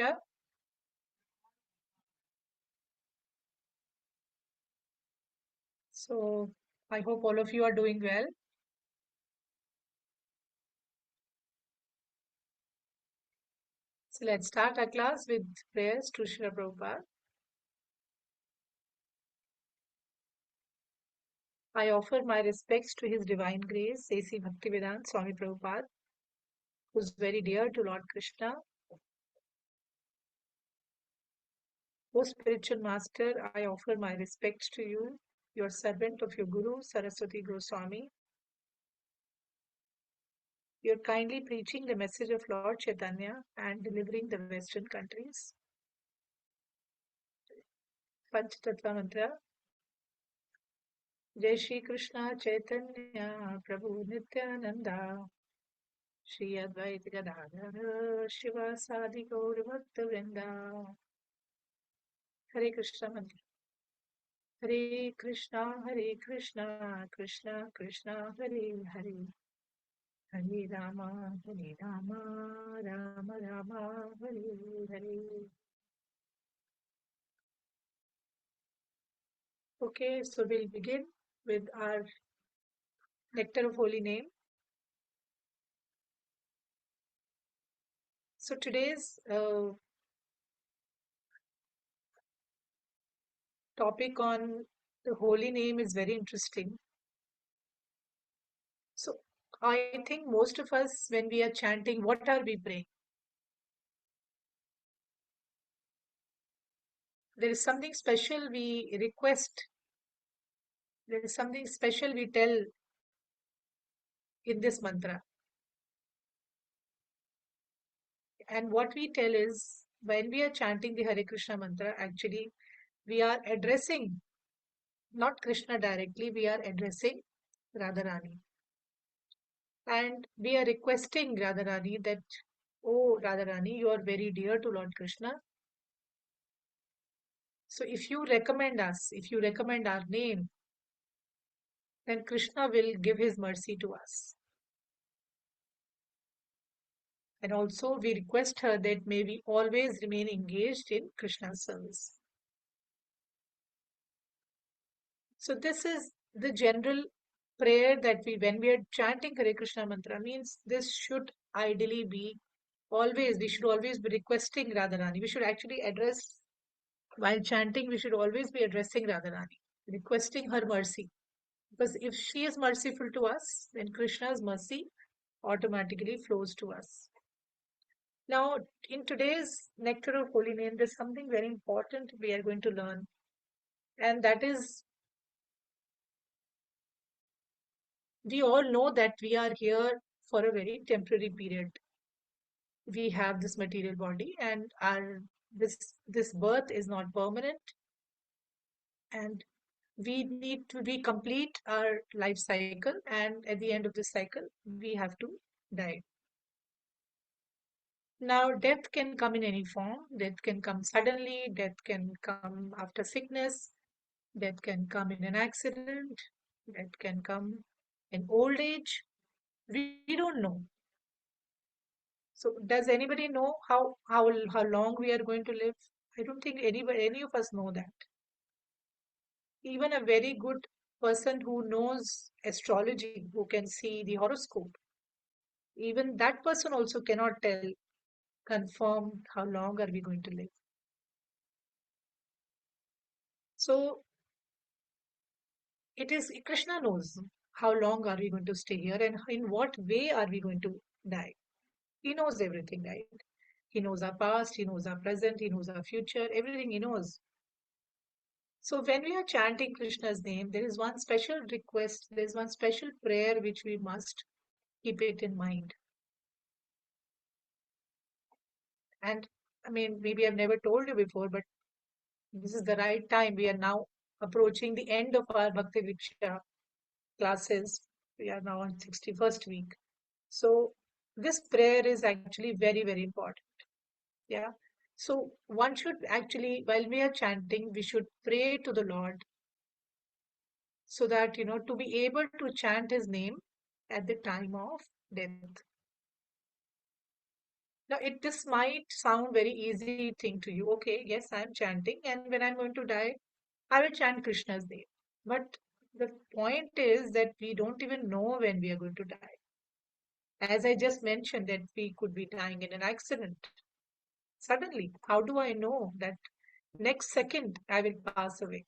Vriksha. So I hope all of you are doing well. So let's start our class with prayers to Srila Prabhupada. I offer my respects to His Divine Grace, A.C. Bhaktivedanta Swami Prabhupada, who is very dear to Lord Krishna. O spiritual master, I offer my respects to you, your servant of your Guru, Saraswati Goswami. You're kindly preaching the message of Lord Chaitanya and delivering the Western countries. Panchatattva Mantra. Jai Shri Krishna Chaitanya Prabhu Nityananda Shri Advaita Gadadhara Shivasadi Gaur Bhakta Vrinda. Hare Krishna Mantra. Hare Krishna, Krishna Krishna, Hare Hare. Hare Rama, Rama Rama, Hare Hare. Okay, so we'll begin with our nectar of holy name. So today's topic on the holy name is very interesting. So I think most of us, when we are chanting, what are we praying? There is something special we request. There is something special we tell in this mantra. And what we tell is when we are chanting the Hare Krishna mantra, actually, we are addressing not Krishna directly, we are addressing Radharani. And we are requesting Radharani that, oh Radharani, you are very dear to Lord Krishna. So if you recommend us, if you recommend our name, then Krishna will give his mercy to us. And also, we request her that may we always remain engaged in Krishna's service. So, this is the general prayer that when we are chanting Hare Krishna mantra, means this should ideally be always, we should always be requesting Radharani. We should actually address, while chanting, we should always be addressing Radharani, requesting her mercy. Because if she is merciful to us, then Krishna's mercy automatically flows to us. Now, in today's Nectar of Holy Name, there's something very important we are going to learn, and that is we all know that we are here for a very temporary period. We have this material body, and our this birth is not permanent, and we need to be complete our life cycle, and at the end of this cycle, we have to die. Now, death can come in any form. Death can come suddenly. Death can come after sickness. Death can come in an accident. Death can come in old age. We don't know. So, does anybody know how long we are going to live? I don't think any of us know that. Even a very good person who knows astrology, who can see the horoscope, even that person also cannot tell, confirm how long are we going to live. So it is Krishna knows how long are we going to stay here and in what way are we going to die. He knows everything, right? He knows our past, he knows our present, he knows our future, everything he knows. So when we are chanting Krishna's name, there is one special request, there is one special prayer which we must keep it in mind. And I mean, maybe I've never told you before, but this is the right time. We are now approaching the end of our Bhakti Vriksha classes. We are now on 61st week. So this prayer is actually very, very important. Yeah. So one should actually, while we are chanting, we should pray to the Lord so that, to be able to chant his name at the time of death. Now, this might sound very easy thing to you. Okay, yes, I'm chanting, and when I'm going to die, I will chant Krishna's name. But the point is that we don't even know when we are going to die. As I just mentioned, that we could be dying in an accident suddenly. How do I know that next second I will pass away?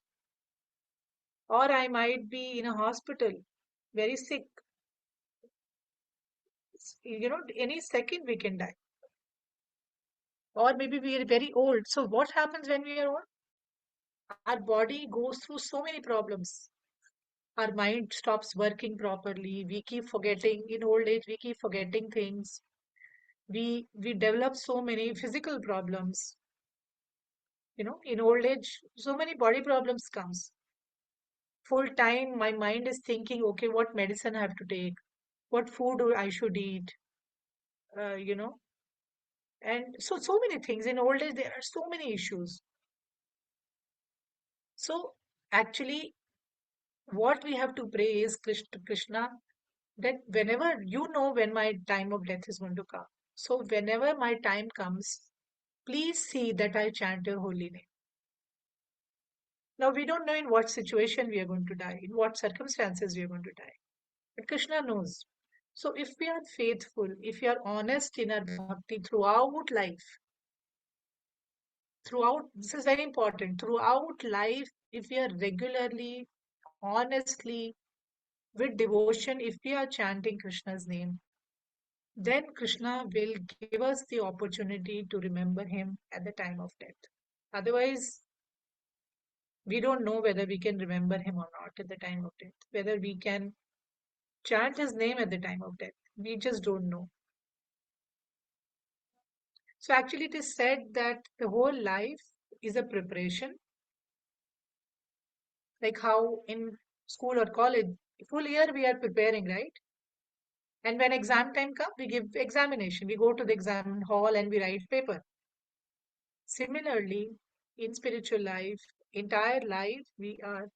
Or I might be in a hospital, very sick. Any second we can die. Or maybe we are very old. So, what happens when we are old? Our body goes through so many problems. Our mind stops working properly. We keep forgetting. In old age, we keep forgetting things. We develop so many physical problems. In old age, so many body problems comes. Full time, my mind is thinking, okay, what medicine I have to take, what food I should eat, uh, you know, and so many things. In old age, there are so many issues. So actually, what we have to pray is Krishna, that whenever you know when my time of death is going to come. So whenever my time comes, please see that I chant your holy name. Now we don't know in what situation we are going to die, in what circumstances we are going to die. But Krishna knows. So if we are faithful, if we are honest in our bhakti throughout life, this is very important, throughout life, if we are regularly, honestly, with devotion, if we are chanting Krishna's name, then Krishna will give us the opportunity to remember him at the time of death. Otherwise, we don't know whether we can remember him or not at the time of death, whether we can chant his name at the time of death. We just don't know. So, actually, it is said that the whole life is a preparation, like how in school or college, full year we are preparing, right? And when exam time comes, we give examination. We go to the exam hall and we write paper. Similarly, in spiritual life, entire life, we are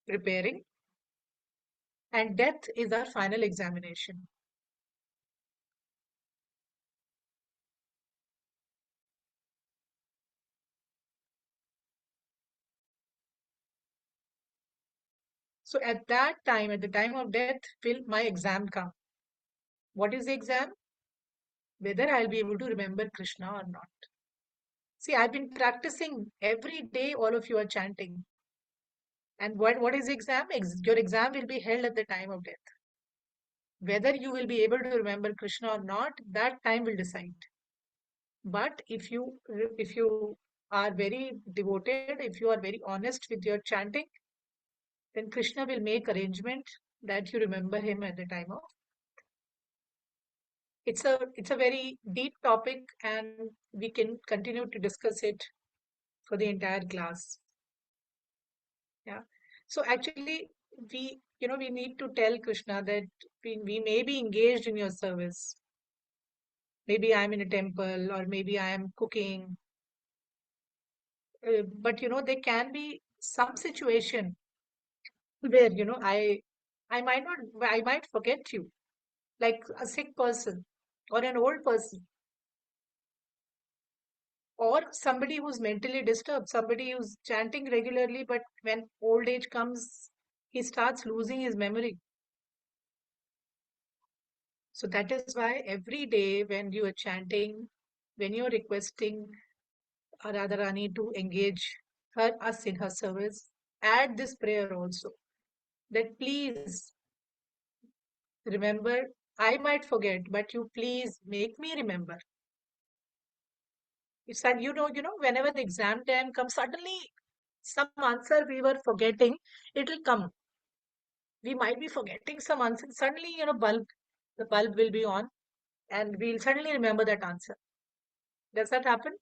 preparing, and death is our final examination. So at that time, at the time of death, will my exam come? What is the exam? Whether I'll be able to remember Krishna or not. See, I've been practicing every day, all of you are chanting. And what is the exam? Your exam will be held at the time of death. Whether you will be able to remember Krishna or not, that time will decide. But if you are very devoted, if you are very honest with your chanting, then Krishna will make arrangement that you remember him at the time of. It's a very deep topic, and we can continue to discuss it for the entire class. Yeah. So actually, we need to tell Krishna that we may be engaged in your service. Maybe I'm in a temple, or maybe I am cooking. But there can be some situation where I might forget you, like a sick person or an old person or somebody who's mentally disturbed, somebody who's chanting regularly, but when old age comes, he starts losing his memory. So that is why every day when you are chanting, when you're requesting Radharani to engage us in her service, add this prayer also, that please remember, I might forget, but you please make me remember. It's that whenever the exam time comes, suddenly some answer we were forgetting, it will come. We might be forgetting some answer. Suddenly, the bulb will be on, and we'll suddenly remember that answer. Does that happen?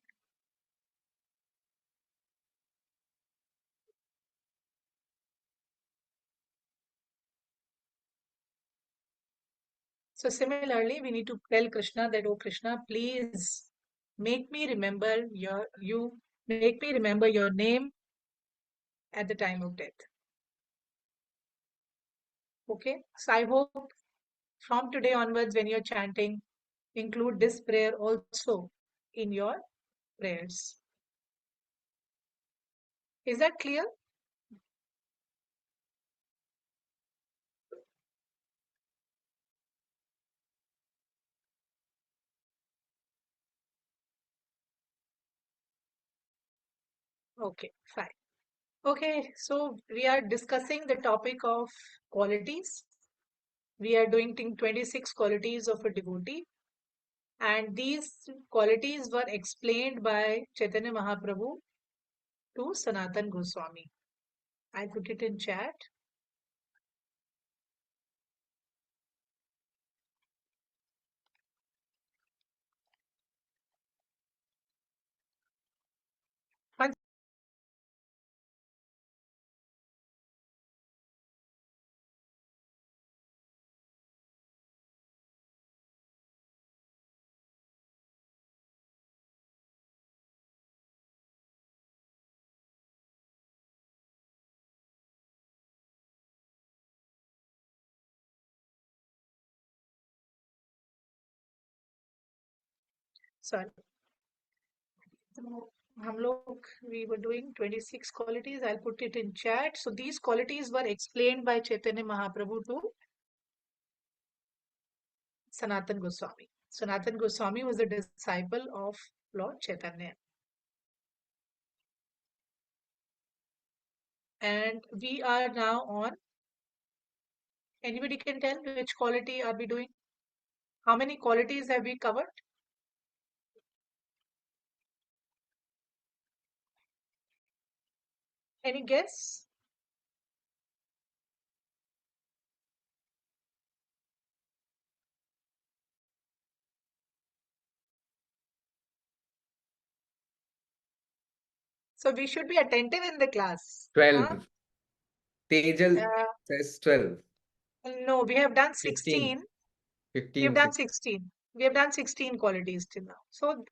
So similarly, we need to tell Krishna that, oh Krishna, please make me remember your name at the time of death. Okay. So I hope from today onwards, when you're chanting, include this prayer also in your prayers. Is that clear? Okay, fine. Okay, so we are discussing the topic of qualities. We are doing 26 qualities of a devotee, and these qualities were explained by Chaitanya Mahaprabhu to Sanatan Goswami. I put it in chat. One- Sorry. So, हम लोग we were doing 26 qualities. I'll put it in chat. So these qualities were explained by Chaitanya Mahaprabhu to Sanatan Goswami. Sanatan Goswami was a disciple of Lord Chaitanya. And we are now on, anybody can tell which quality are we doing? How many qualities have we covered? Any guess? So we should be attentive in the class. Huh? 12. Tejal Uh, says 12. no, we have done 15. 16. We have 15. done 16. We have done 16 qualities till now. So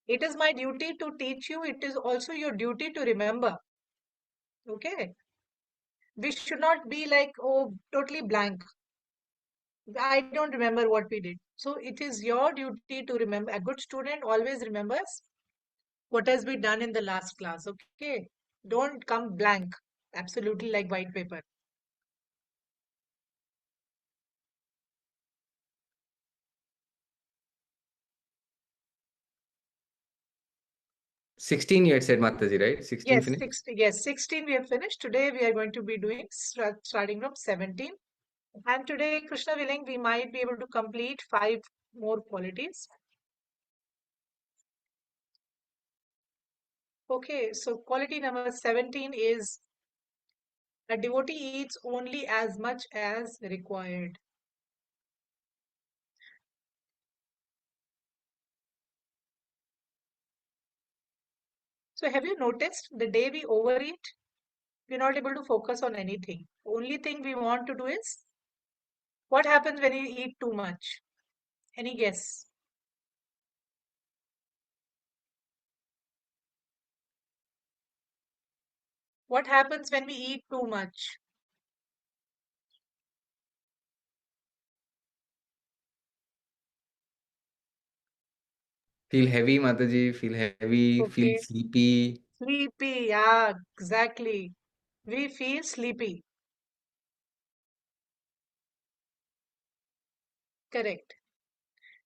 it is my duty to teach you. It is also your duty to remember. Okay. We should not be like, oh, totally blank. I don't remember what we did. So it is your duty to remember. A good student always remembers what has been done in the last class. Okay. Don't come blank. Absolutely like white paper. 16 you had said, Mataji, right? 16 Yes, finished? 16, yes, 16 we have finished. Today we are going to be doing starting from 17. And today, Krishna willing, we might be able to complete 5 more qualities. Okay, so quality number 17 is a devotee eats only as much as required. So have you noticed the day we overeat, we're not able to focus on anything. Only thing we want to do is what happens when you eat too much? Any guess? What happens when we eat too much? Feel heavy, Mataji. Feel heavy. Feel Okay, sleepy. sleepy. Yeah, exactly. We feel sleepy. Correct.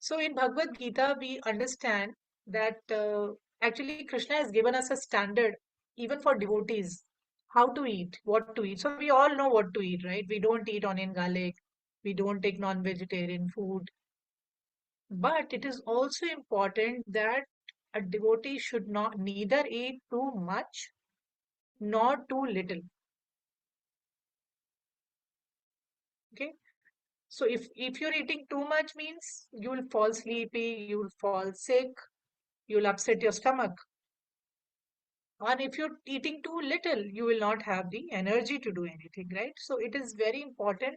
So in Bhagavad Gita, we understand that actually Krishna has given us a standard even for devotees, how to eat, what to eat. So we all know what to eat, right? We don't eat onion garlic, we don't take non-vegetarian food. But it is also important that a devotee should not neither eat too much nor too little. Okay. So if you're eating too much means you will fall sleepy, you will fall sick, you'll upset your stomach. And if you're eating too little, you will not have the energy to do anything, right? So it is very important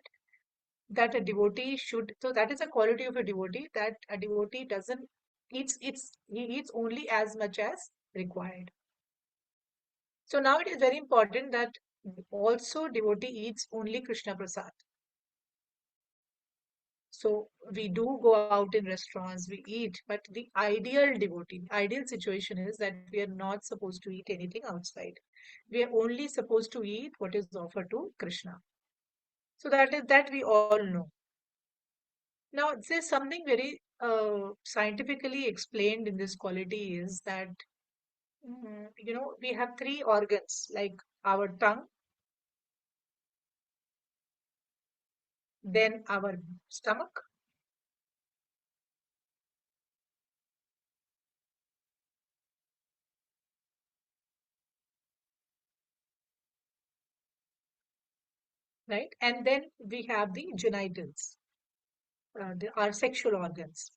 that a devotee should, so that is a quality of a devotee, that a devotee doesn't he eats only as much as required. So now it is very important that also devotee eats only Krishna Prasad. So we do go out in restaurants, we eat, but the ideal devotee, ideal situation is that we are not supposed to eat anything outside. We are only supposed to eat what is offered to Krishna. So that we all know. Now, there's something very scientifically explained in this quality is that we have three organs like our tongue, then our stomach, right? And then we have the genitals, our sexual organs.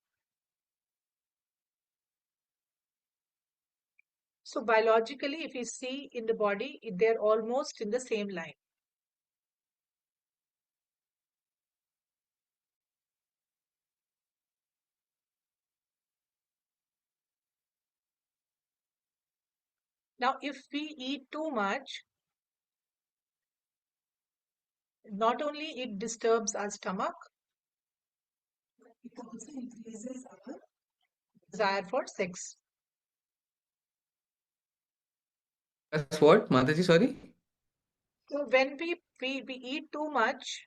So biologically, if you see in the body, they're almost in the same line. Now, if we eat too much, not only it disturbs our stomach, it also increases our desire for sex. That's what, Mataji, sorry? So when we eat too much,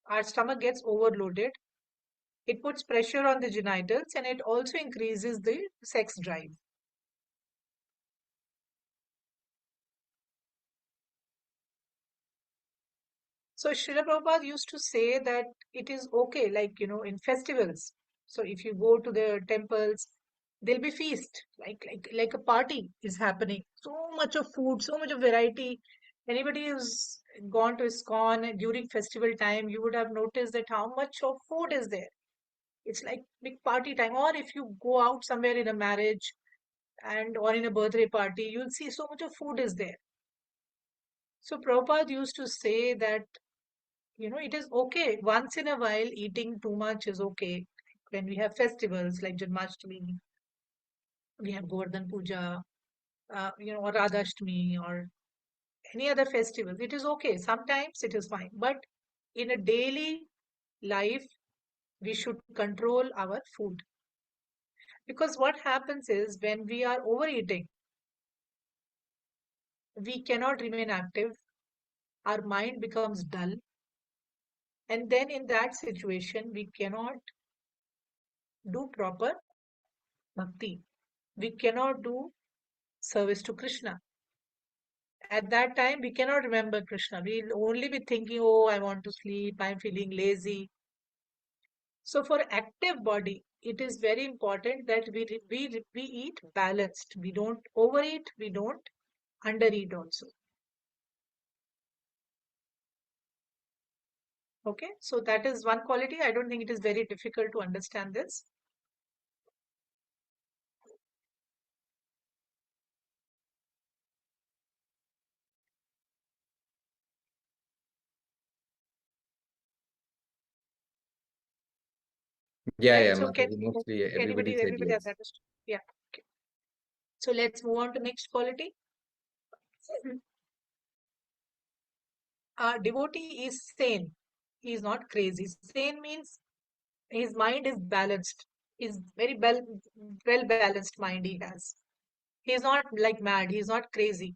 our stomach gets overloaded. It puts pressure on the genitals and it also increases the sex drive. So Srila Prabhupada used to say that it is okay, like, in festivals. So if you go to the temples, there'll be feast, like a party is happening. So much of food, so much of variety. Anybody who's gone to ISKCON during festival time, you would have noticed that how much of food is there. It's like big party time. Or if you go out somewhere in a marriage and or in a birthday party, you'll see so much of food is there. So Prabhupada used to say that it is okay. Once in a while, eating too much is okay. When we have festivals like Janmashtami, we have Govardhan Puja, or Radhashtami, or any other festivals. It is okay. Sometimes it is fine. But in a daily life, we should control our food. Because what happens is when we are overeating, we cannot remain active. Our mind becomes dull. And then in that situation, we cannot do proper bhakti. We cannot do service to Krishna. At that time, we cannot remember Krishna. We'll only be thinking, oh, I want to sleep, I'm feeling lazy. So, for active body, it is very important that we eat balanced. We don't overeat, we don't undereat also. Okay, so that is one quality. I don't think it is very difficult to understand this. Yeah, Right? yeah, So, Mataji. Mostly everybody said everybody has yes. understood? Yeah. Okay. So, let's move on to next quality. Devotee is sane. He is not crazy. Sane means his mind is balanced. Is very well balanced mind he has. He is not like mad. He is not crazy.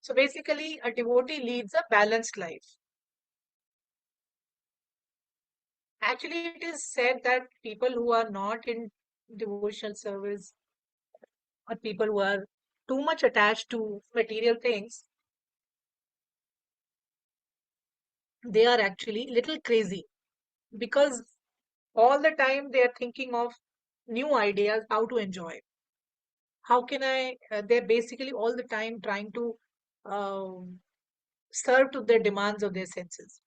So basically, a devotee leads a balanced life. Actually, it is said that people who are not in devotional service or people who are too much attached to material things, they are actually little crazy because all the time they are thinking of new ideas how to enjoy. How can I? They're basically all the time trying to um serve to the demands of their senses.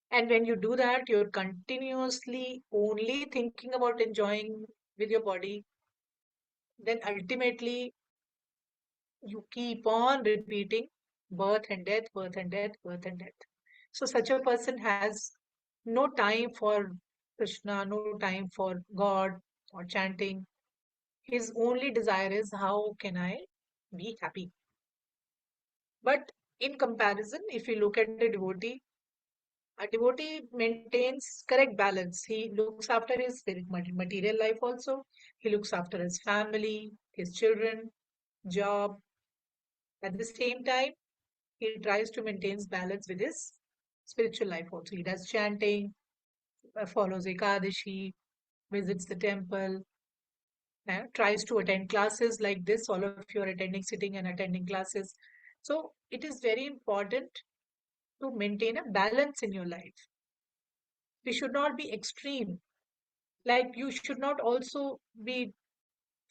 And when you do that, you're continuously only thinking about enjoying with your body. Then ultimately, you keep on repeating birth and death, birth and death, birth and death. So, such a person has no time for Krishna, no time for God or chanting. His only desire is how can I be happy. But in comparison, if you look at a devotee maintains correct balance. He looks after his material life also. He looks after his family, his children, job. At the same time, he tries to maintain balance with his spiritual life also. He does chanting, follows Ekadashi, visits the temple, tries to attend classes like this. All of you are attending, sitting and attending classes. So it is very important to maintain a balance in your life. You should not be extreme. Like you should not also be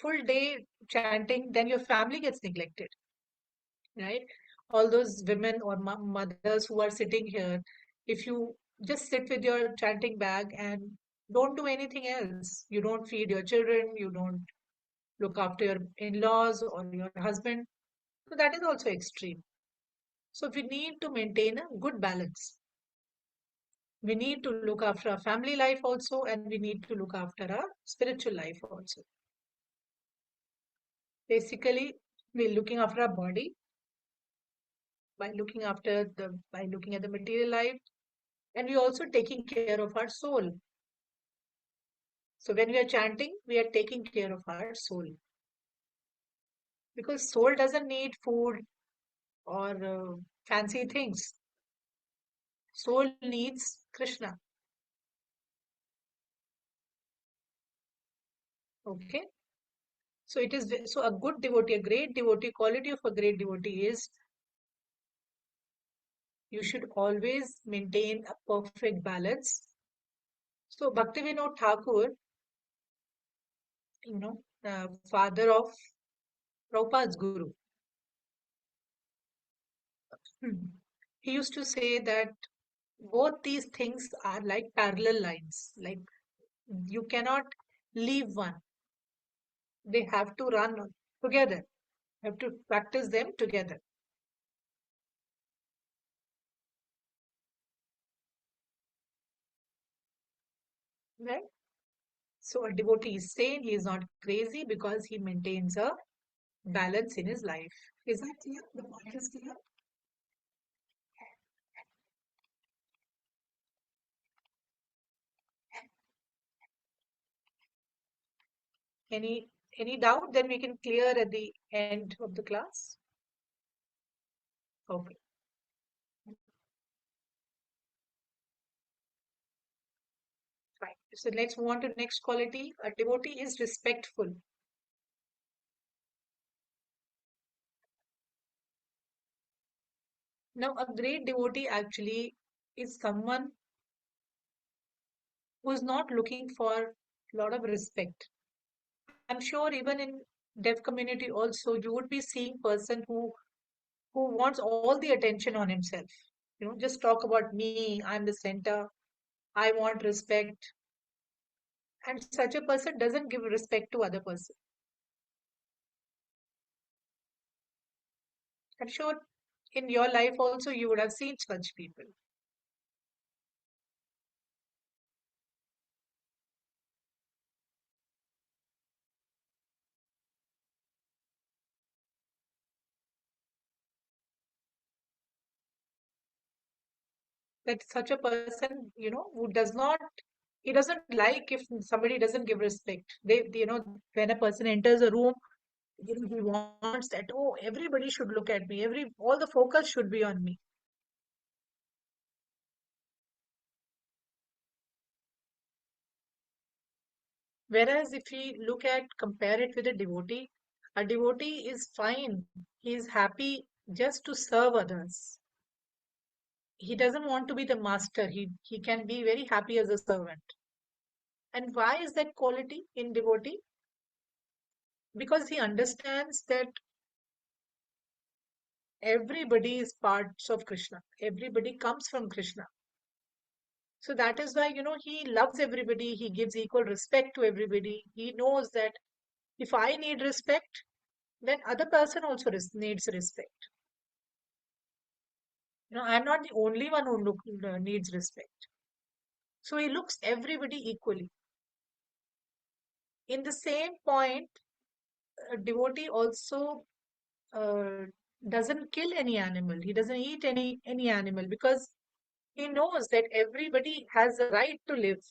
full day chanting, then your family gets neglected, right? All those women or mothers who are sitting here, if you just sit with your chanting bag and don't do anything else, you don't feed your children, you don't look after your in-laws or your husband, so that is also extreme. So we need to maintain a good balance. We need to look after our family life also, and we need to look after our spiritual life also. Basically, we're looking after our body by looking at the material life, and we're also taking care of our soul. So when we are chanting, we are taking care of our soul, because soul doesn't need food or fancy things. Soul needs Krishna. Okay. So it is so a good devotee, a great devotee, quality of a great devotee is you should always maintain a perfect balance. So Bhaktivinoda Thakur, father of Prabhupada's guru, he used to say that both these things are like parallel lines. Like you cannot leave one; they have to run together. You have to practice them together, right? So a devotee is sane. He is not crazy because he maintains a balance in his life. Is that clear? The point is clear. Any any doubt? Then we can clear at the end of the class. Okay, fine. So let's move on to next quality. A devotee is respectful. Now, a great devotee actually is someone who is not looking for a lot of respect. I'm sure even in deaf community also you would be seeing person who wants all the attention on himself. Just talk about me, I'm the center, I want respect. And such a person doesn't give respect to other person. I'm sure in your life also you would have seen such people. That such a person, who does not, he doesn't like if somebody doesn't give respect. When a person enters a room, he wants that, oh, everybody should look at me, all the focus should be on me. Whereas if we compare it with a devotee is fine. He is happy just to serve others. He doesn't want to be the master. He can be very happy as a servant. And why is that quality in devotee? Because he understands that everybody is parts of Krishna. Everybody comes from Krishna. So that is why, he loves everybody. He gives equal respect to everybody. He knows that if I need respect, then other person also needs respect. I'm not the only one who needs respect. So he looks everybody equally. In the same point, a devotee also uh, doesn't kill any animal. He doesn't eat any animal because he knows that everybody has a right to live.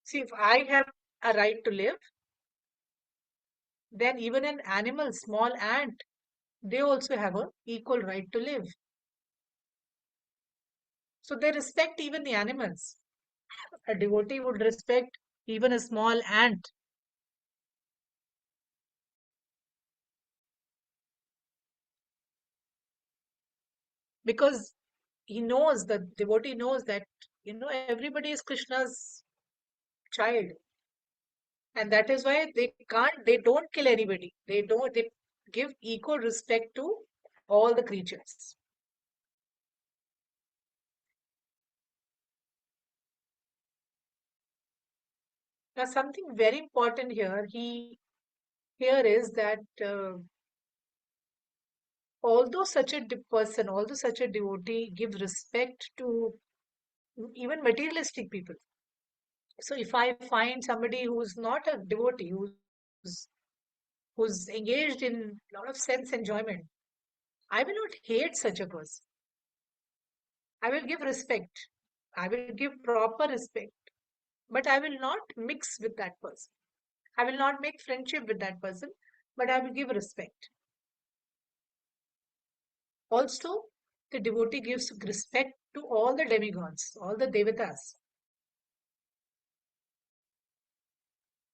See, if I have a right to live, then even an animal, small ant, they also have a equal right to live. So they respect even the animals. A devotee would respect even a small ant because he knows, the devotee knows that everybody is Krishna's child, and that is why they don't kill anybody. They give equal respect to all the creatures. Now, something very important here is that although such a devotee gives respect to even materialistic people. So if I find somebody who's not a devotee, who's engaged in a lot of sense enjoyment, I will not hate such a person. I will give respect. I will give proper respect, but I will not mix with that person. I will not make friendship with that person, but I will give respect. Also, the devotee gives respect to all the demigods, all the devatas,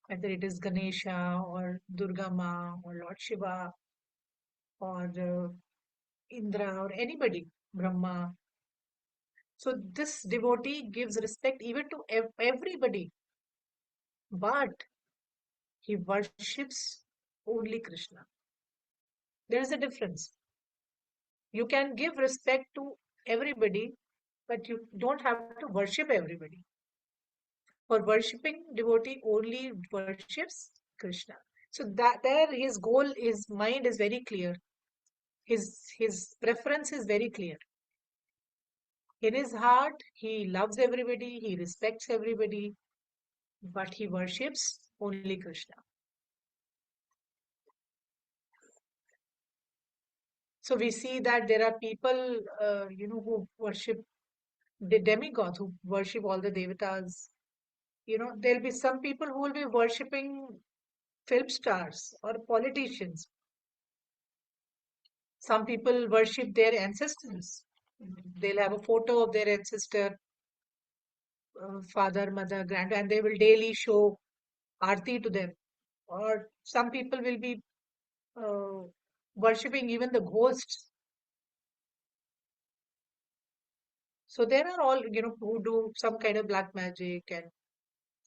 whether it is Ganesha or Durga Ma or Lord Shiva or Indra or anybody, Brahma. So this devotee gives respect even to everybody, but he worships only Krishna. There is a difference. You can give respect to everybody, but you don't have to worship everybody. For worshipping, devotee only worships Krishna. So that there his goal, his mind is very clear. His preference is very clear. In his heart, he loves everybody, he respects everybody, but he worships only Krishna. So we see that there are people, who worship the demigods, who worship all the devatas. There'll be some people who will be worshipping film stars or politicians. Some people worship their ancestors. They'll have a photo of their ancestor, father, mother, grandfather, and they will daily show arti to them. Or some people will be uh, worshipping even the ghosts. So there are all, who do some kind of black magic. And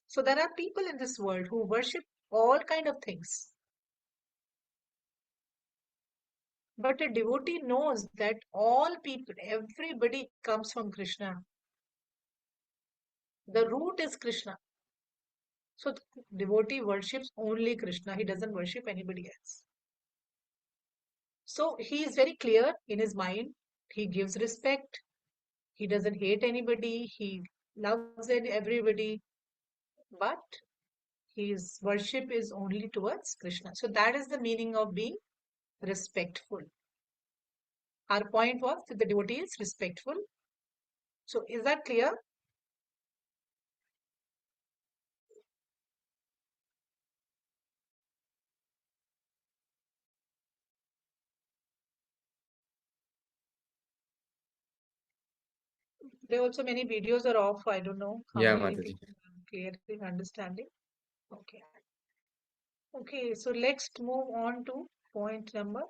so there are people in this world who worship all kind of things. But a devotee knows that all people, everybody comes from Krishna. The root is Krishna. So the devotee worships only Krishna. He doesn't worship anybody else. So he is very clear in his mind. He gives respect. He doesn't hate anybody. He loves everybody. But his worship is only towards Krishna. So that is the meaning of being respectful. Our point was that the devotee is respectful. So is that clear? There are also many videos are off. I don't know how Yeah, many Mataji. people are clearly understanding. Okay. Okay, so let's move on to point number.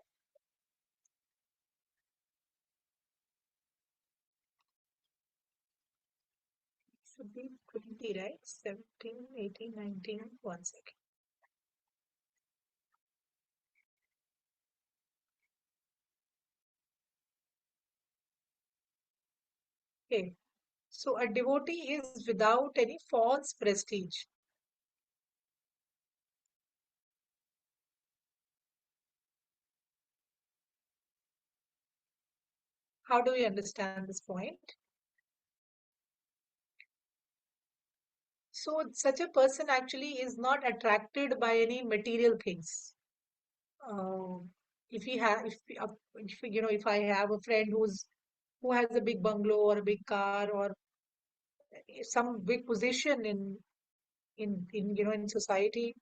Should be 20, right? 17, 18, 19. One second. Okay. So a devotee is without any false prestige. How do we understand this point? So such a person actually is not attracted by any material things. Uh, if he have, if if I have a friend who has a big bungalow or a big car or some big position in in society,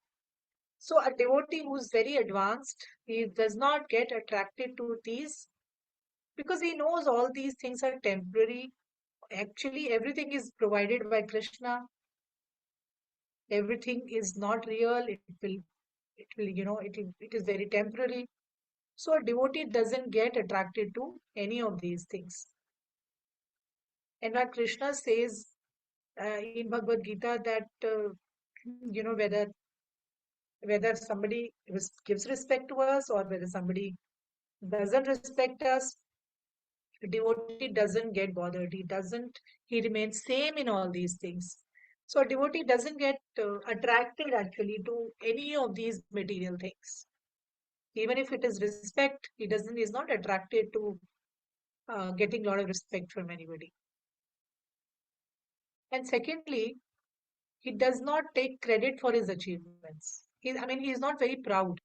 so a devotee who's very advanced, he does not get attracted to these because he knows all these things are temporary. Actually, everything is provided by Krishna. Everything is not real. It is very temporary. So a devotee doesn't get attracted to any of these things. In fact, Krishna says in Bhagavad Gita that whether somebody gives respect to us or whether somebody doesn't respect us, the devotee doesn't get bothered. He remains same in all these things. So a devotee doesn't get attracted actually to any of these material things. Even if it is respect, is not attracted to getting a lot of respect from anybody. And secondly, he does not take credit for his achievements. He is not very proud.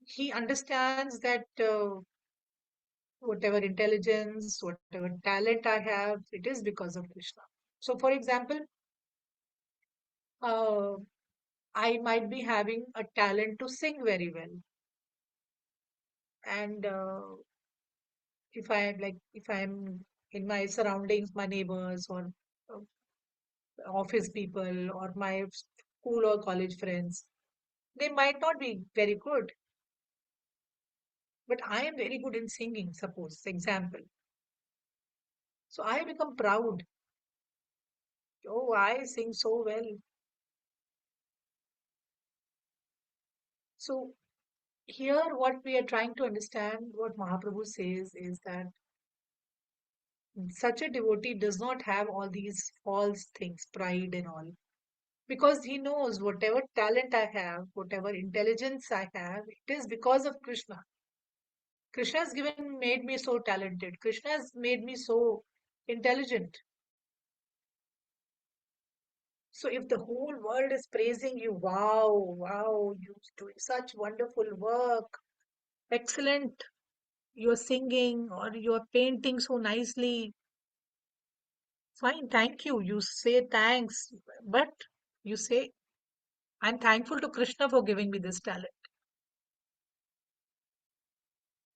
He understands that whatever intelligence, whatever talent I have, it is because of Krishna. So, for example, uh, I might be having a talent to sing very well, and if I'm in my surroundings, my neighbors or uh, office people or my school or college friends, they might not be very good, but I am very good in singing. Suppose example, so I become proud. Oh, I sing so well. So here, what we are trying to understand, what Mahaprabhu says is that such a devotee does not have all these false things, pride and all, because he knows whatever talent I have, whatever intelligence I have, it is because of Krishna. Krishna has made me so talented. Krishna has made me so intelligent. So if the whole world is praising you, wow, wow, you're doing such wonderful work, excellent, you're singing or you're painting so nicely, fine, thank you. You say thanks, but you say, I'm thankful to Krishna for giving me this talent.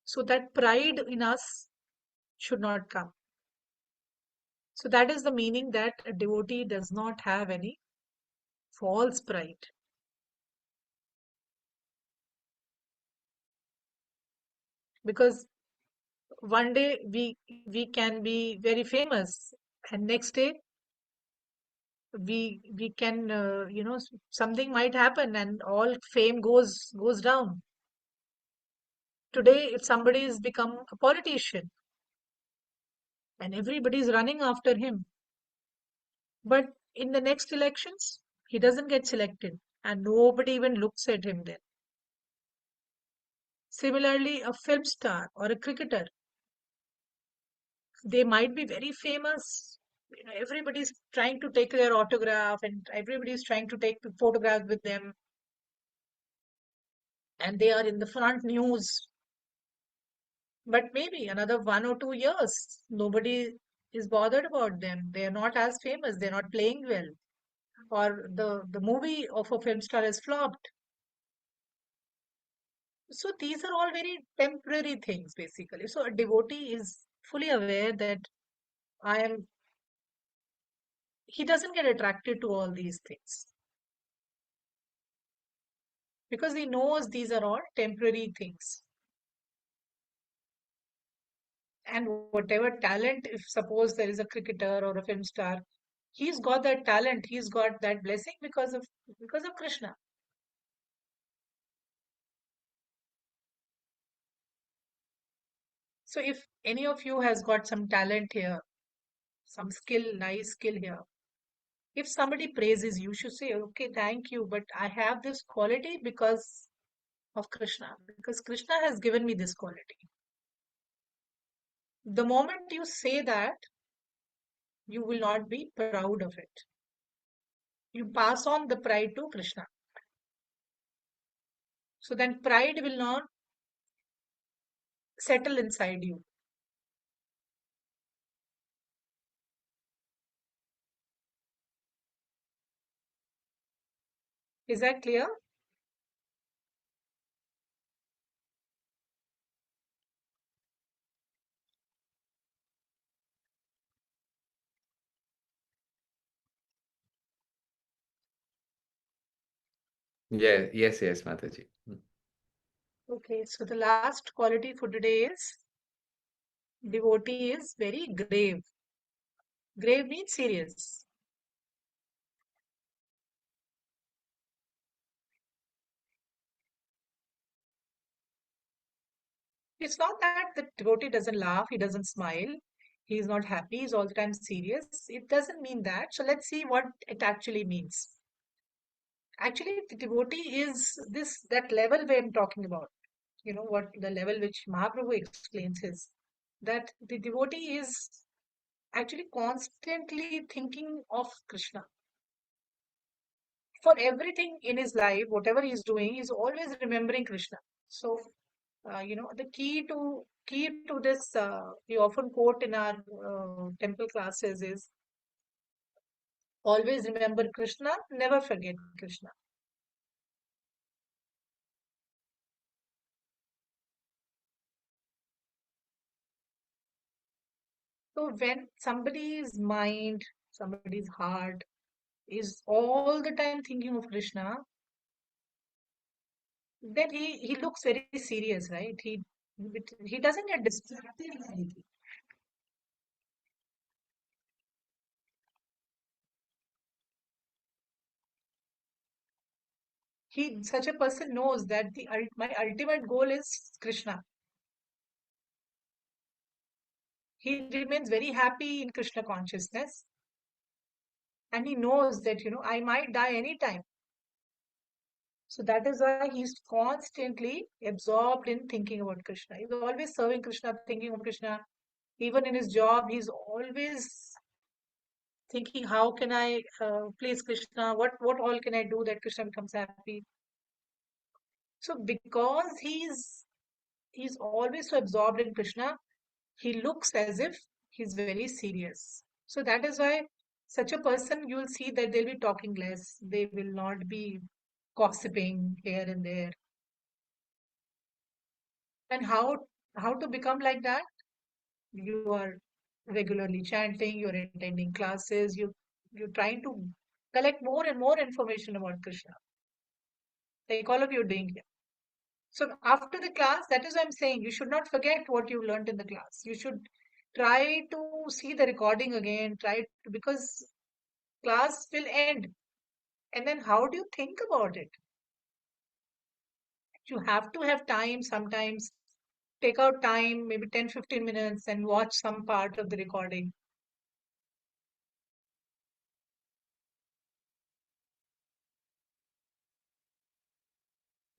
So that pride in us should not come. So that is the meaning that a devotee does not have any false pride. Because one day we can be very famous, and next day we can something might happen and all fame goes down. Today, if somebody has become a politician and everybody is running after him, but in the next elections, he doesn't get selected and nobody even looks at him then. Similarly, a film star or a cricketer, they might be very famous. Everybody's trying to take their autograph and everybody's trying to take photographs with them, and they are in the front news. But maybe another 1 or 2 years, nobody is bothered about them. They are not as famous. They're not playing well, or the movie of a film star has flopped. So these are all very temporary things, basically. So a devotee is fully aware that I am, he doesn't get attracted to all these things because he knows these are all temporary things. And whatever talent, if suppose there is a cricketer or a film star, he's got that talent, he's got that blessing because of Krishna. So if any of you has got some talent here, some skill, nice skill here, if somebody praises you, you should say, okay, thank you, but I have this quality because of Krishna, because Krishna has given me this quality. The moment you say that, you will not be proud of it. You pass on the pride to Krishna. So then pride will not settle inside you. Is that clear? Yeah, yes, Mataji. Okay, so the last quality for today is devotee is very grave. Grave means serious. It's not that the devotee doesn't laugh, he doesn't smile, he's not happy, he's all the time serious. It doesn't mean that. So let's see what it actually means. Actually, the devotee is this that level where I'm talking about. You know what the level which Mahaprabhu explains is that the devotee is actually constantly thinking of Krishna. For everything in his life, whatever he's doing, he's always remembering Krishna. So, the key to this we often quote in our temple classes is always remember Krishna, never forget Krishna. So when somebody's mind, somebody's heart is all the time thinking of Krishna, then he looks very serious, right? He doesn't get distracted by anything. He such a person knows that my ultimate goal is Krishna. He remains very happy in Krishna consciousness, and he knows that I might die anytime. So that is why he's constantly absorbed in thinking about Krishna. He's always serving Krishna, thinking of Krishna. Even in his job, he's always thinking, how can I please Krishna? What all can I do that Krishna becomes happy? So because he's always so absorbed in Krishna, he looks as if he's very serious. So that is why such a person, you'll see that they'll be talking less. They will not be gossiping here and there. And how to become like that? You are regularly chanting, you're attending classes, you're trying to collect more and more information about Krishna, like all of you are doing here. So after the class, that is what I'm saying. You should not forget what you learned in the class. You should try to see the recording again, because class will end. And then how do you think about it? You have to have time sometimes. Take out time, maybe 10-15 minutes, and watch some part of the recording.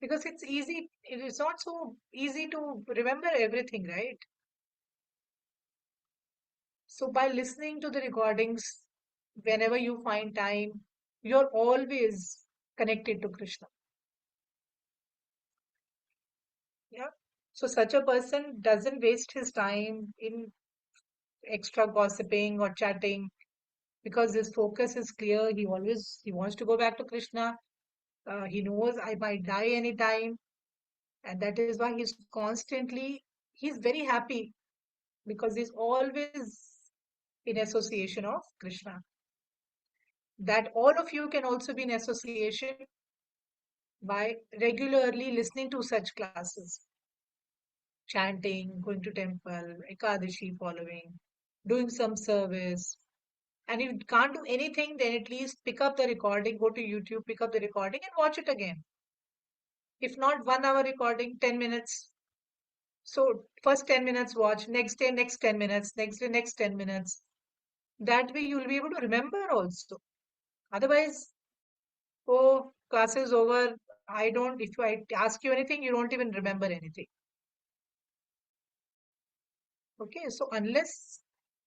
Because it's easy, it is not so easy to remember everything, right? So by listening to the recordings, whenever you find time, you're always connected to Krishna. Yeah. So such a person doesn't waste his time in extra gossiping or chatting because his focus is clear. He wants to go back to Krishna. He knows I might die anytime, and that is why he's very happy because he's always in association of Krishna. That all of you can also be in association by regularly listening to such classes, chanting, going to temple, Ekadashi following, doing some service. And if you can't do anything, then at least pick up the recording, go to YouTube, pick up the recording and watch it again. If not 1 hour recording, 10 minutes. So first 10 minutes watch, next day, next 10 minutes, next day, next 10 minutes. That way you'll be able to remember also. Otherwise, oh, class is over. If I ask you anything, you don't even remember anything. Okay, so unless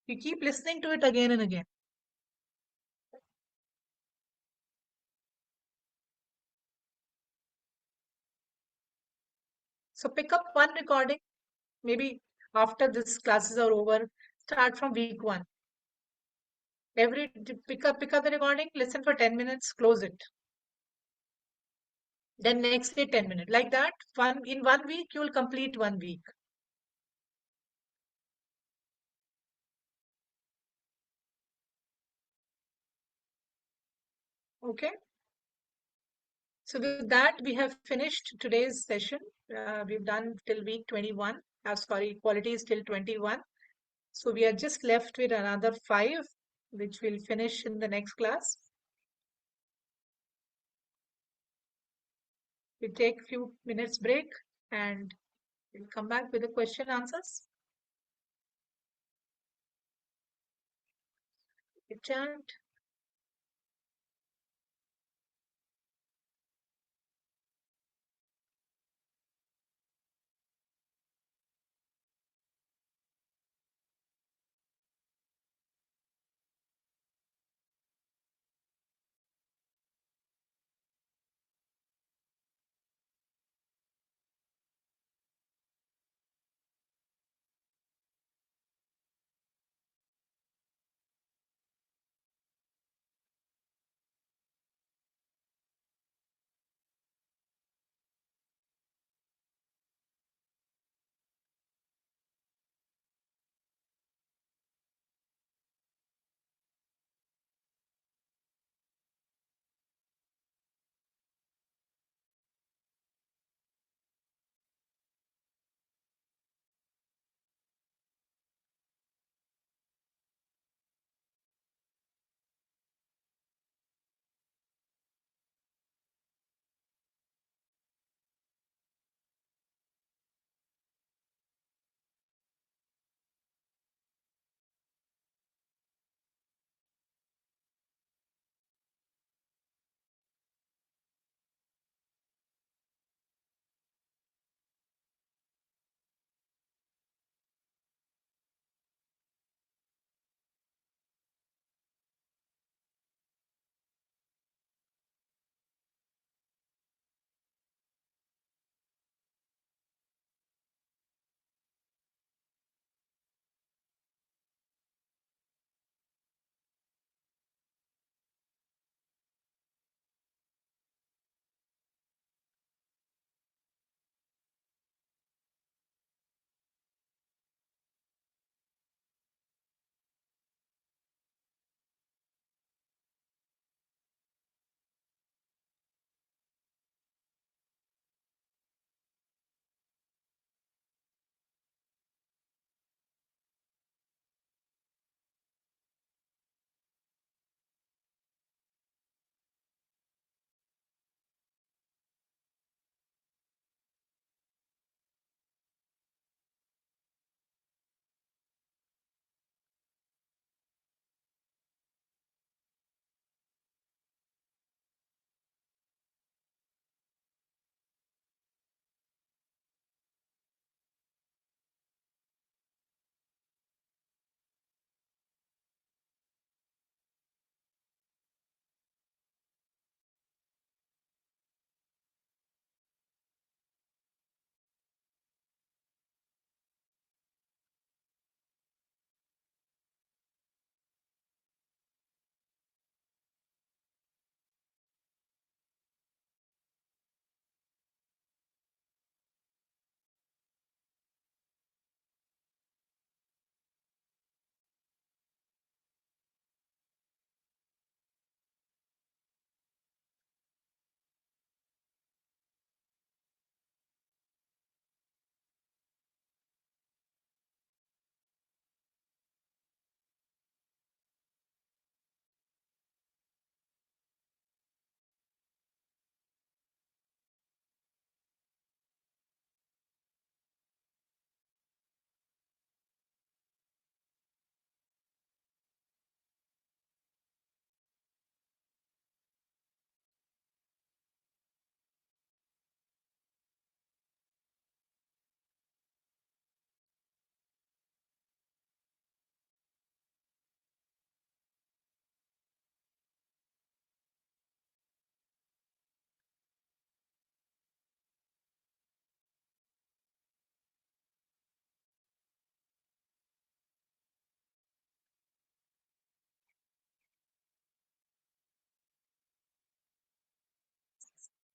you keep listening to it again and again, So pick up one recording, maybe after this classes are over, start from week one. Pick up the recording, listen for 10 minutes, close it. Then next day 10 minutes. Like that, in 1 week, you will complete 1 week. Okay. So with that, we have finished today's session. We've done till week 21. Sorry, quality is till 21. So we are just left with another 5, which we'll finish in the next class. We take few minutes break and we'll come back with the question answers. Chat.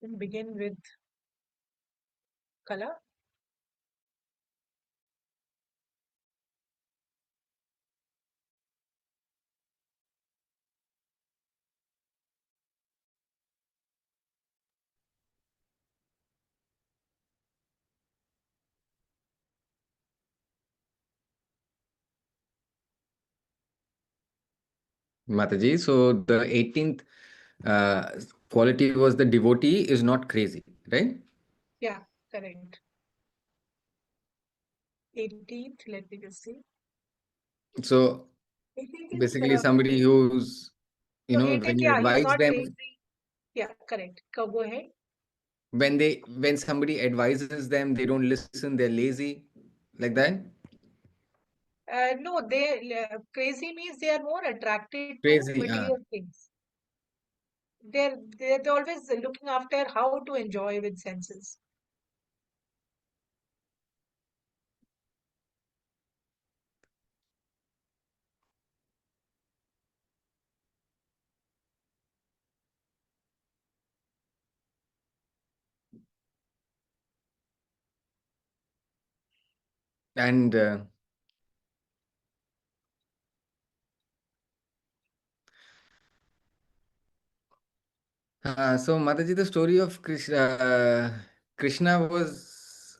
Can begin with color. Mataji, so the 18th uh, quality was the devotee is not crazy, right? Yeah, correct. 18th, let me just see. So 18th is, basically somebody who's, so when 18th, you yeah, he's advise not them, crazy. Yeah, correct. Go ahead. when somebody advises them, they don't listen, they're lazy, like that. No, crazy means they are more attracted to Crazy. material things. They're always looking after how to enjoy with senses. And so Mataji, the story of Krishna was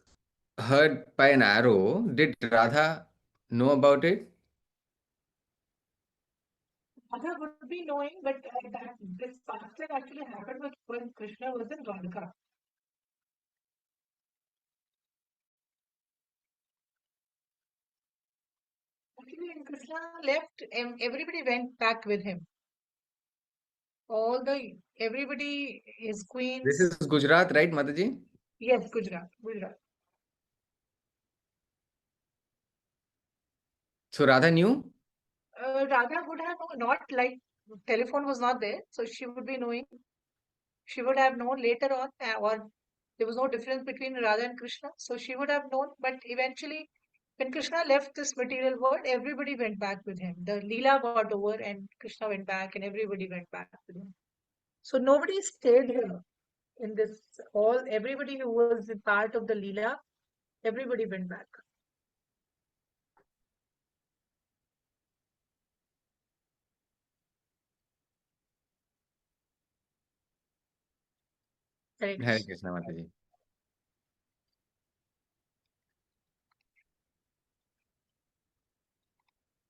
hurt by an arrow. Did Radha know about it? Other would be knowing, but that this pattern actually happened with when Krishna was in Dwarka. Actually, when Krishna left, everybody went back with him. Everybody, his This queens. is Gujarat, right, Mataji? Yes, Gujarat. So Radha knew? Radha would have not like telephone was not there, so she would be knowing. She would have known later on, or there was no difference between Radha and Krishna, so she would have known. But eventually, when Krishna left this material world, everybody went back with him. The Leela got over, and Krishna went back, and everybody went back with him. So nobody stayed here in this. All everybody who was a part of the Leela, everybody went back. Hare Hare Krishna. Krishna, Mataji.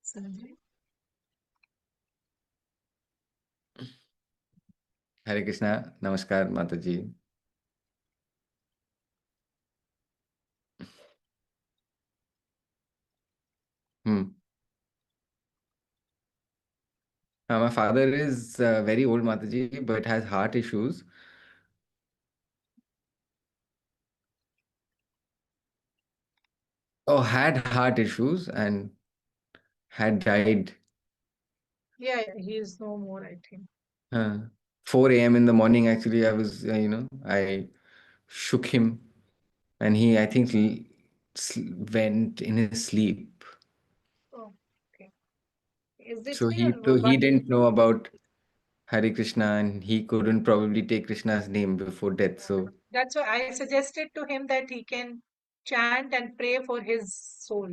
Sanjay. Hare Krishna. Namaskar, Mataji. Hmm. My father is very old, Mataji, but has heart issues. Oh, had heart issues and had died. Yeah, he is no more, I think. Uh, 4 a.m. in the morning, actually, I was, I shook him and he, I think, went in his sleep. Oh, okay. Is this So me or he what? didn't know about Hare Krishna and he couldn't probably take Krishna's name before death. So That's why I suggested to him that he can chant and pray for his soul.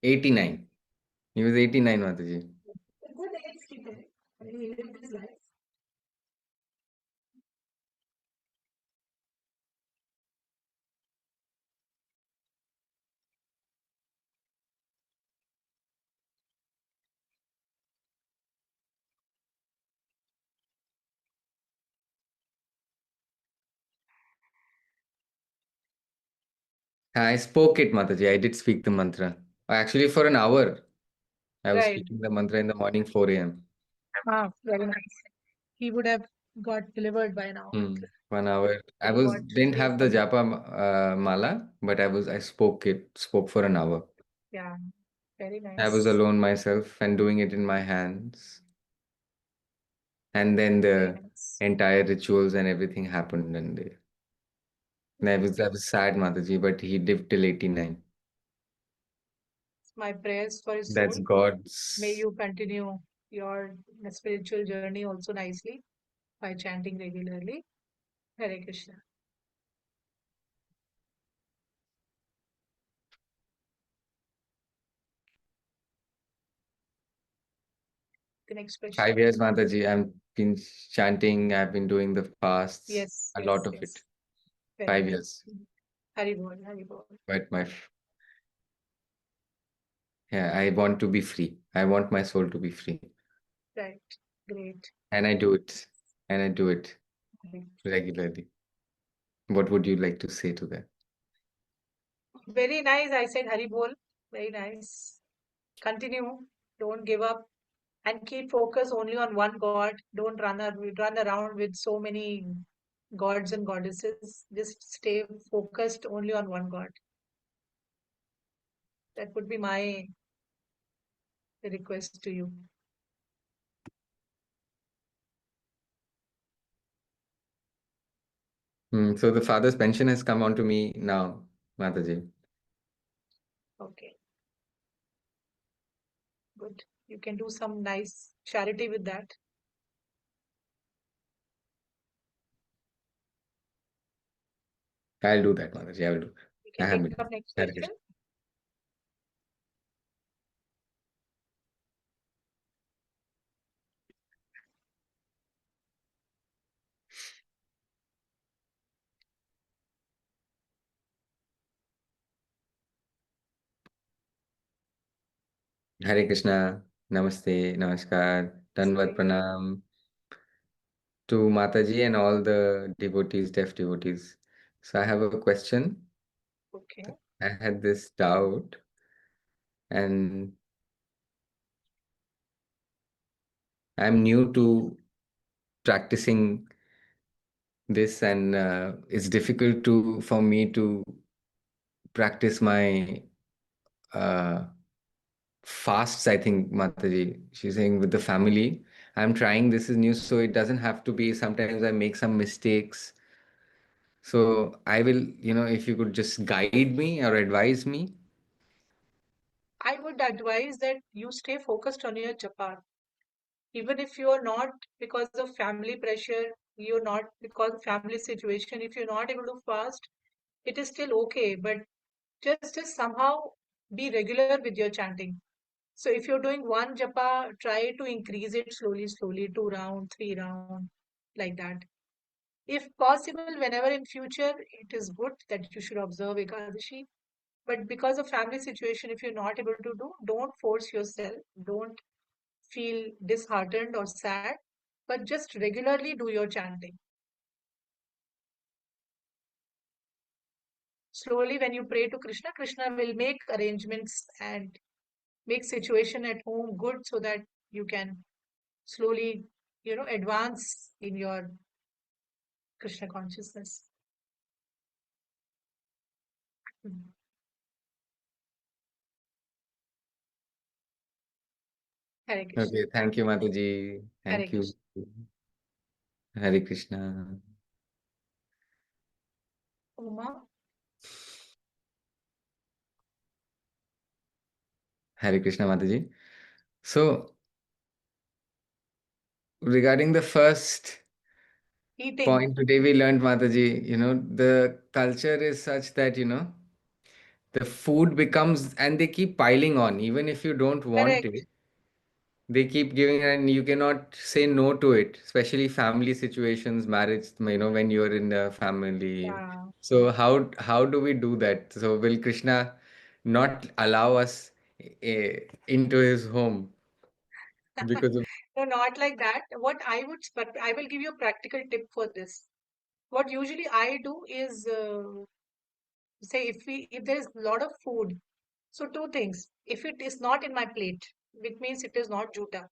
89. He was 89, Mataji. A good age he did. He lived his life. I spoke it, Mataji. I did speak the mantra. Actually, for an hour, I was Right. speaking the mantra in the morning, 4 a.m. Ah, very nice. He would have got delivered by now. 1 hour. I He was got didn't free have the from it. japa mala, but I spoke for an hour. Yeah, very I was nice. alone myself and doing it in my hands. And then Very the nice. entire rituals and everything happened and I was sad, Mataji, but he lived till 89. My prayers for his That's soul. May God's. you continue your spiritual journey also nicely. by chanting regularly. Hare Krishna. The next question. 5 years, Mataji. I've been chanting, I've been doing the fasts, Yes, a lot yes, of it. yes. Very 5 years. nice. Hari Bol, Hari Bol. But yeah, I want to be free. I want my soul to be free. Right. Great. And I do it. And I do it Right. regularly. What would you like to say to that? Very nice. I said Hari Bol. Very nice. Continue. Don't give up. And keep focus only on one God. Don't run around with so many gods and goddesses. Just stay focused only on one God. That would be my request to you. So the father's pension has come on to me now, Mataji. Okay, good. You can do some nice charity with that. I'll do that, Mataji. I will do You that. can I have take been. up next Hare question. Krishna. Hare Krishna. Namaste. Namaskar. Danvat Say, Pranam to Mataji and all the devotees, deaf devotees. So I have a question. okay. I had this doubt, and I'm new to practicing this, and it's difficult to for me to practice my uh, fasts. I think Mataji, she's saying with the family. I'm trying. This is new, so it doesn't have to be. Sometimes I make some mistakes. So I will, if you could just guide me or advise me. I would advise that you stay focused on your japa. Even if you are not because of family pressure, you're not because of family situation, if you're not able to fast, it is still okay. But just somehow be regular with your chanting. So if you're doing one japa, try to increase it slowly, slowly, 2 round, 3 round, like that. If possible, whenever in future, it is good that you should observe Ekadashi. But because of family situation, if you're not able to do, don't force yourself. Don't feel disheartened or sad, but just regularly do your chanting. Slowly, when you pray to Krishna, Krishna will make arrangements and make situation at home good so that you can slowly, advance in your Krishna consciousness. Mhm. Hare Krishna. Okay, thank you, Mataji. Hare Thank you. Krishna. Hare Krishna. Uma, Hare Krishna, Mataji. So regarding the first eating. point today, we learned, Mataji, the culture is such that, the food becomes, and they keep piling on, even if you don't want Correct. it. They keep giving, and you cannot say no to it, especially family situations, marriage, when you're in a family. Yeah. So how do we do that? So will Krishna not allow us into his home because of No, not like that. But I will give you a practical tip for this. What usually I do is say if there is a lot of food, so two things. If it is not in my plate, which means it is not juta.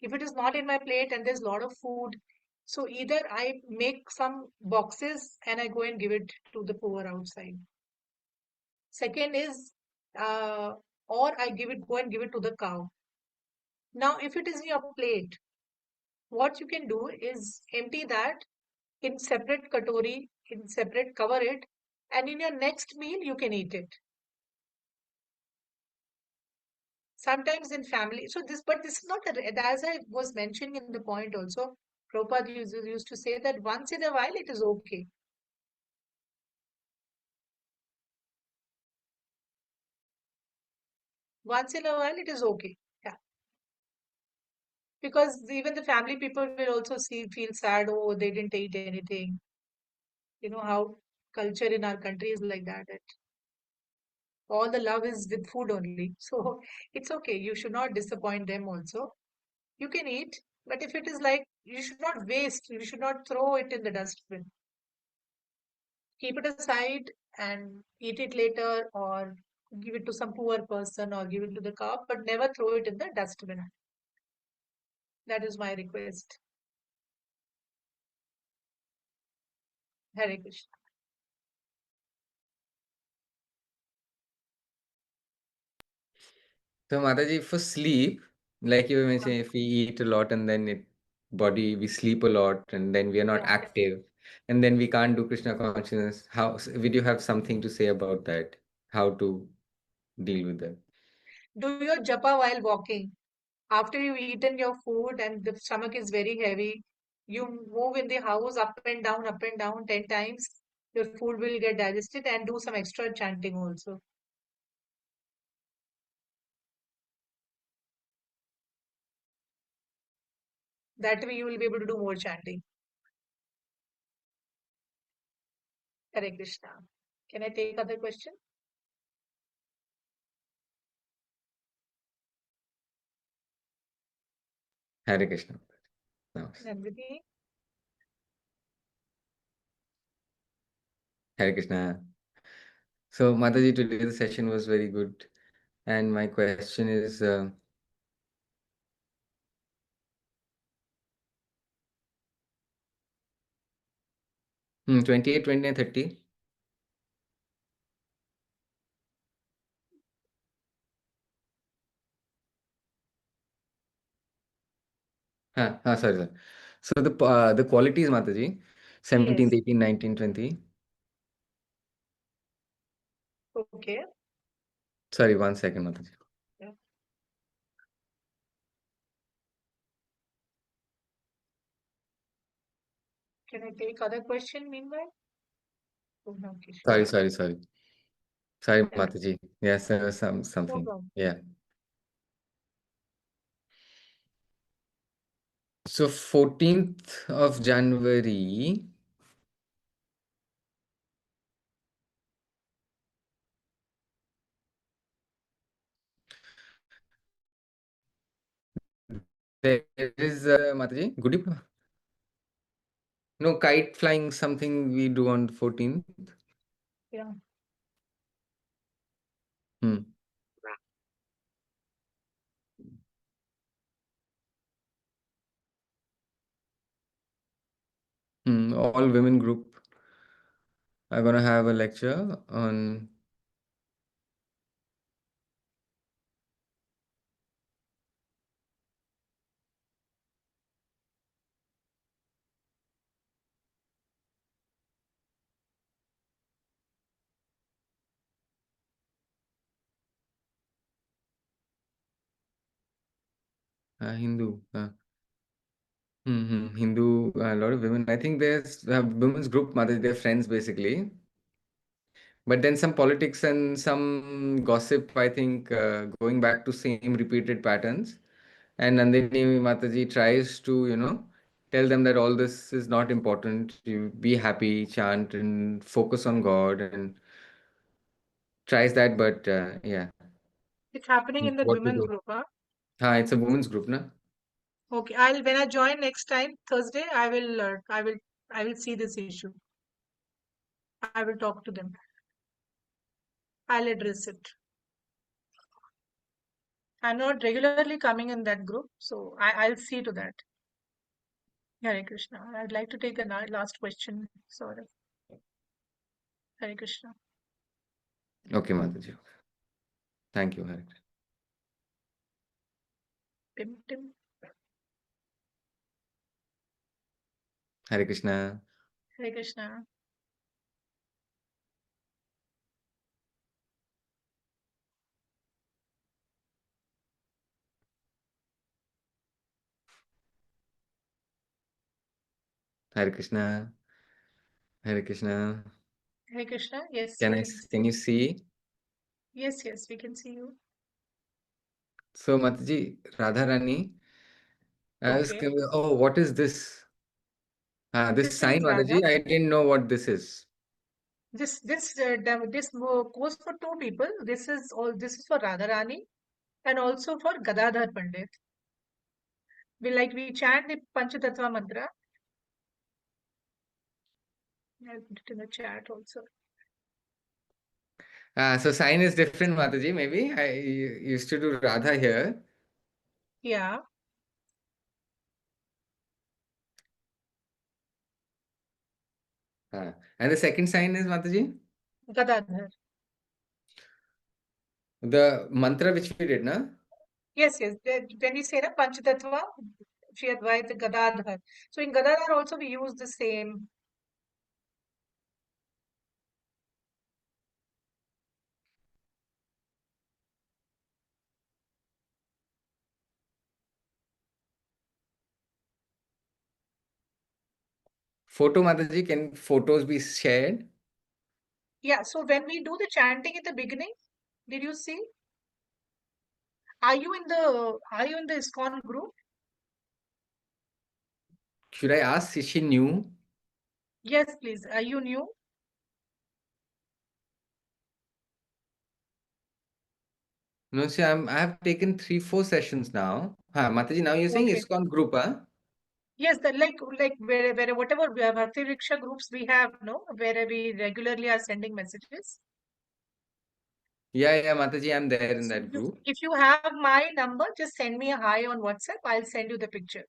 If it is not in my plate and there's a lot of food, so either I make some boxes and I go and give it to the poor outside. Second is, uh, or I go and give it to the cow. Now, if it is in your plate, what you can do is empty that in separate katori, in separate cover it, and in your next meal you can eat it. Sometimes in family, so this, but this is not as I was mentioning in the point also. Prabhupada used to say that once in a while it is okay. Once in a while it is okay. Yeah. Because even the family people will also feel sad, oh, they didn't eat anything. You know how culture in our country is like that. All the love is with food only. So it's okay. You should not disappoint them also. You can eat, but if it is like, you should not waste, you should not throw it in the dustbin. Keep it aside and eat it later, or give it to some poor person, or give it to the cow, but never throw it in the dustbin. That is my request. Hare Krishna. So Mataji, for sleep, like you were mentioning, if we eat a lot and then we sleep a lot and then we are not Yeah. active and then we can't do Krishna consciousness. How would you have something to say about that? How to deal with that? Do your japa while walking. After you've eaten your food and the stomach is very heavy, you move in the house up and down 10 times. Your food will get digested, and do some extra chanting also. That way you will be able to do more chanting. Hare Krishna. Can I take other question? Hare Krishna. Namaste. Nandini? Hare Krishna. So Mataji, today the session was very good. And my question is, 28, 29, 30. Sorry, sorry. So the qualities, Mataji, 17th, Yes. 18, 19, 20. Okay. Sorry, 1 second, Mataji. Yeah. Can I take other question meanwhile? Oh, no, Krishna. Sorry, sorry, sorry. Sorry, Yeah. Mataji. Yes, there was No something. problem. Yeah. So 14th of January, there is Mataji, Gudi Padwa? No, kite flying something we do on 14th. Yeah. Hmm. All women group are gonna have a lecture on Hindu. Hindu, a lot of women. I think there's a women's group, Mataji, they're friends basically. But then some politics and some gossip, I think, going back to same repeated patterns. And Nandini Mataji tries to, tell them that all this is not important. You be happy, chant, and focus on God, and tries that. But yeah, It's happening in the what to women's do? group, huh? It's a women's group, na? Okay. I'll when I join next time, Thursday, I will see this issue. I will talk to them. I'll address it. I'm not regularly coming in that group, so I'll see to that. Hare Krishna. I'd like to take a last question. Sorry. Hare Krishna. Okay, Mataji. Thank you, Hari. Tim, Tim. Hare Krishna. Hare Krishna. Hare Krishna. Hare Krishna. Hare Krishna. Yes, Can we I? can Can see. you see? Yes, yes, we can see you. So, Mataji, Radharani. Okay. Oh, what is this? This This is sign, Radha. Mataji. I didn't know what this is. This goes for two people. This is all. This is for Radharani and also for Gadadhar Pandit. We chant the Panchatattva mantra. I put it in the chat also. So sign is different, Mataji. Maybe I used to do Radha here. Yeah, And the second sign is, Mataji, Gadadhar. the mantra which we did, na? Yes, yes. When we say the Panchatattva, Shri Advaita Gadadhar. So in Gadadhar also we use the same. Photo, Mataji, can photos be shared? Yeah, so when we do the chanting in the beginning, did you see? Are you in the ISKCON group? Should I ask? Is she new? Yes, please. Are you new? No, see, I have taken 3, 4 sessions now. Mataji, now you're saying Okay. ISKCON group, huh? Yes, like where whatever we have Bhakti Vriksha groups we have, no, where we regularly are sending messages. Yeah, yeah, Mataji, I'm there in So that group. if you have my number, just send me a hi on WhatsApp. I'll send you the picture.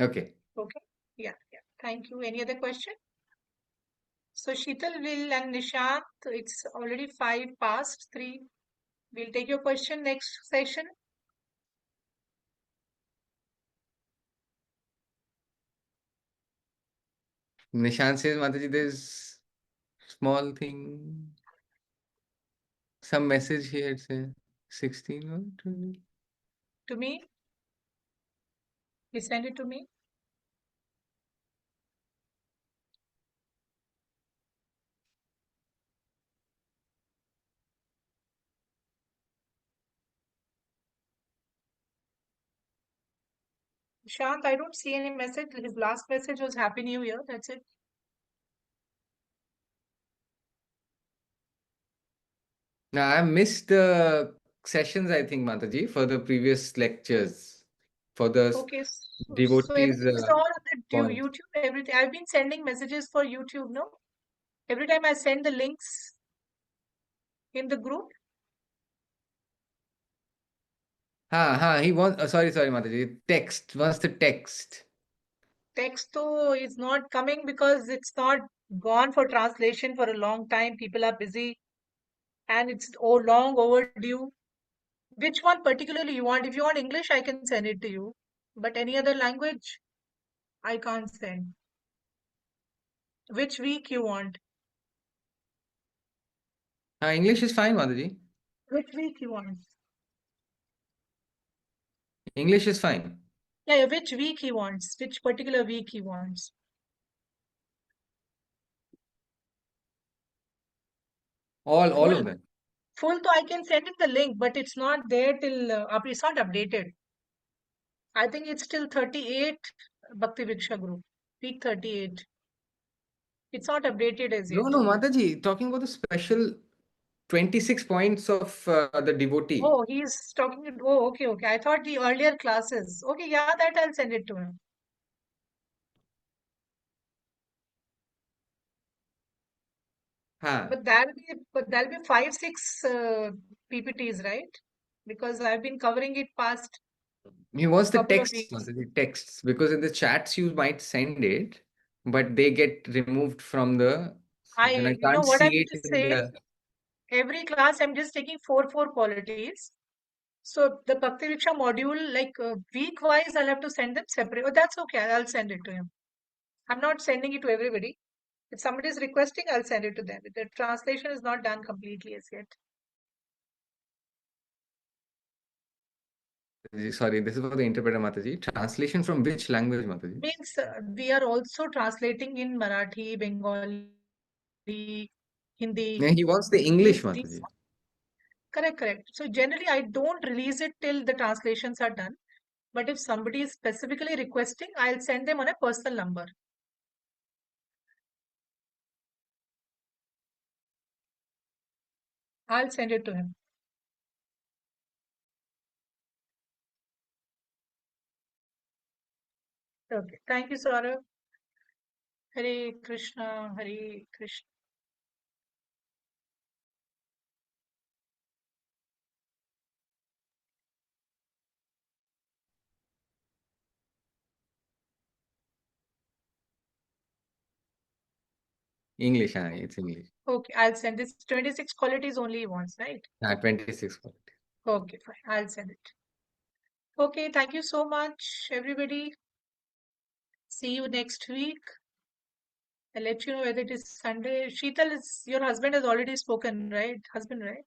Okay. Okay. Yeah, yeah. Thank you. Any other question? So Sheetal will and Nishant, it's already 5 past 3. We'll take your question next session. Nishant says, Mataji, there's small thing, some message here. It says 16 or 20. To me, he sent it to me. Shant, I don't see any message. His last message was Happy New Year. That's it. Now, I missed the sessions, I think, Mataji, for the previous lectures, for the Okay, so devotees everything is all on the point. YouTube, everything. I've been sending messages for YouTube, no? Every time I send the links in the group, He wants, sorry, Mataji, text, wants the text. text though is not coming because it's not gone for translation for a long time. People are busy and it's long overdue. Which one particularly you want? If you want English, I can send it to you. But any other language, I can't send. Which week you want? English is fine, Mataji. Which week you want? English is fine. Yeah, yeah, which week he wants? Which particular week he wants? All Full. of them. Full, so I can send him the link, but it's not there till it's not updated. I think it's till 38 Bhakti Vriksha group, week 38. It's not updated as No, yet. no, Mataji, talking about the special 26 points of the devotee. Oh, he's talking. Oh, okay, okay. I thought the earlier classes. Okay, yeah, that I'll send it to him. Ha. But that'll be 5, 6 PPTs, right? Because I've been covering it past He wants the couple of texts, weeks. Mataji, texts, because in the chats you might send it, but they get removed from the session. I You know can't what I'm see it just in saying? the. Every class I'm just taking four qualities. So the Bhakti Vriksha module, like week wise, I'll have to send them separate. Oh, that's okay. I'll send it to him. I'm not sending it to everybody. If somebody is requesting, I'll send it to them. The translation is not done completely as yet. Sorry, this is for the interpreter, Mataji. Translation from which language, Mataji? Means we are also translating in Marathi, Bengali, Hindi. Yeah, he wants the English, These Mataji. correct, correct. So generally, I don't release it till the translations are done. But if somebody is specifically requesting, I'll send them on a personal number. I'll send it to him. Okay. Thank you, Saurabh. Hare Krishna, Hare Krishna. English, it's English. Okay, I'll send this 26 qualities only he wants, right? 26 quality. Okay, fine. I'll send it. Okay, thank you so much, everybody. See you next week. I'll let you know whether it is Sunday. Sheetal is your husband has already spoken, right? Husband, right?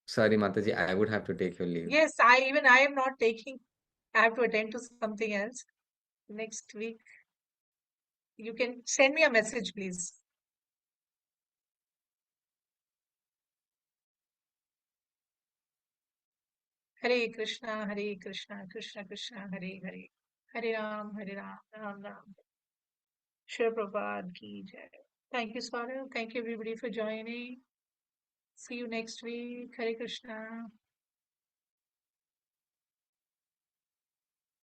Sorry, Mataji, I would have to take your leave. Yes, I am not taking. I have to attend to something else next week. You can send me a message, please. Hare Krishna, Hare Krishna, Krishna Krishna, Hare Hare. Hare Ram, Hare Ram, Ram Ram. Shri Prabhupada ki jai. Thank you, Saurabh. Thank you, everybody, for joining. See you next week. Hare Krishna.